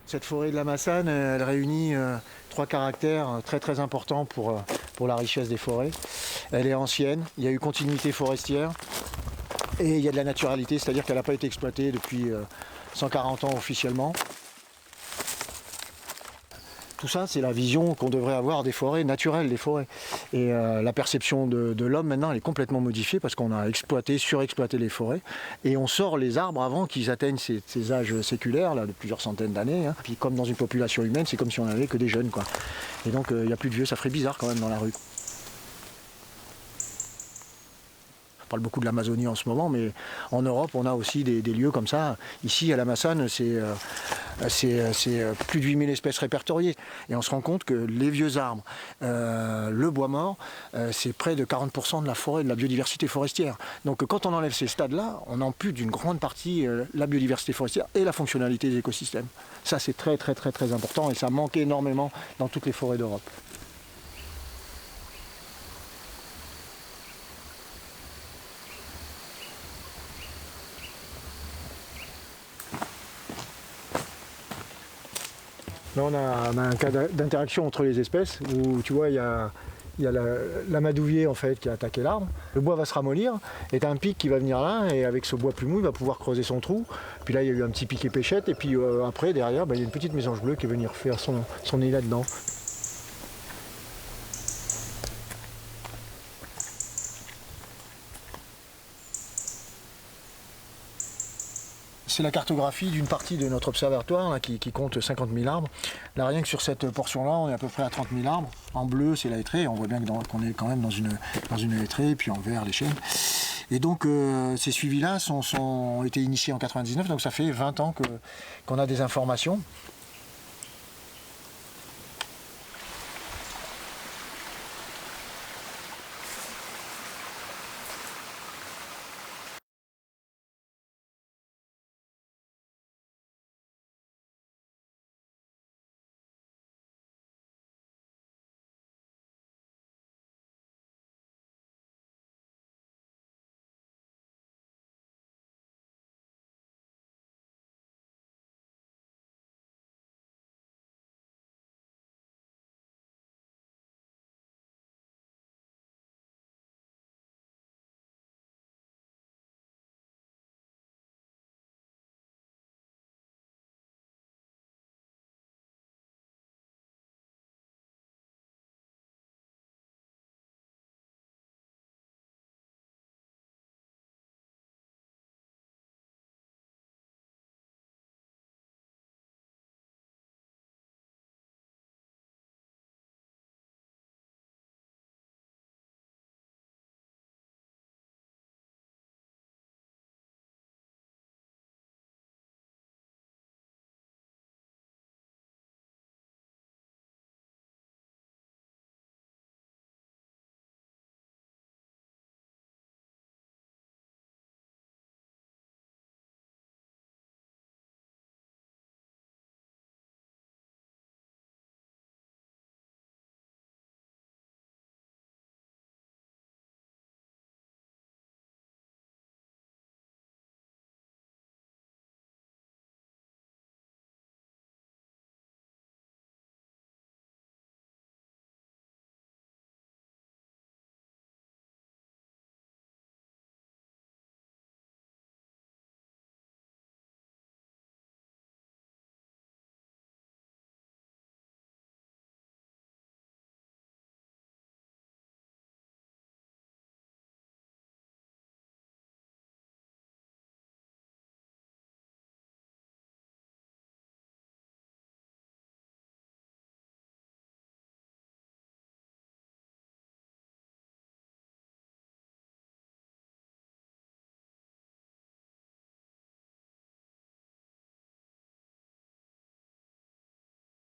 Cette forêt de la Massane, elle réunit trois caractères très très importants pour la richesse des forêts. Elle est ancienne, il y a eu continuité forestière et il y a de la naturalité, c'est-à-dire qu'elle n'a pas été exploitée depuis 140 ans officiellement. Tout ça, c'est la vision qu'on devrait avoir des forêts naturelles, des forêts. Et la perception de l'homme, maintenant, elle est complètement modifiée parce qu'on a surexploité les forêts. Et on sort les arbres avant qu'ils atteignent ces âges séculaires, là, de plusieurs centaines d'années. Hein. Puis comme dans une population humaine, c'est comme si on n'avait que des jeunes, quoi. Et donc, il n'y a plus de vieux, ça ferait bizarre quand même dans la rue. On parle beaucoup de l'Amazonie en ce moment, mais en Europe, on a aussi des lieux comme ça. Ici, à la Massane, c'est plus de 8000 espèces répertoriées. Et on se rend compte que les vieux arbres, le bois mort, c'est près de 40% de la forêt, de la biodiversité forestière. Donc quand on enlève ces stades-là, on ampute d'une grande partie la biodiversité forestière et la fonctionnalité des écosystèmes. Ça, c'est très, très, très, très important et ça manque énormément dans toutes les forêts d'Europe. Là, on a un cas d'interaction entre les espèces où tu vois, il y a l'amadouvier en fait qui a attaqué l'arbre. Le bois va se ramollir et tu as un pic qui va venir là et avec ce bois plus mou, il va pouvoir creuser son trou. Puis là, il y a eu un petit piquet pêchette et puis après, derrière, il y a une petite mésange bleue qui est venue refaire son nid là-dedans. C'est la cartographie d'une partie de notre observatoire là, qui compte 50 000 arbres. Là, rien que sur cette portion-là, on est à peu près à 30 000 arbres. En bleu, c'est la hêtraie. On voit bien qu'on est quand même dans une hêtraie, puis en vert, les chênes. Et donc, ces suivis-là ont été initiés en 99, donc ça fait 20 ans qu'on a des informations.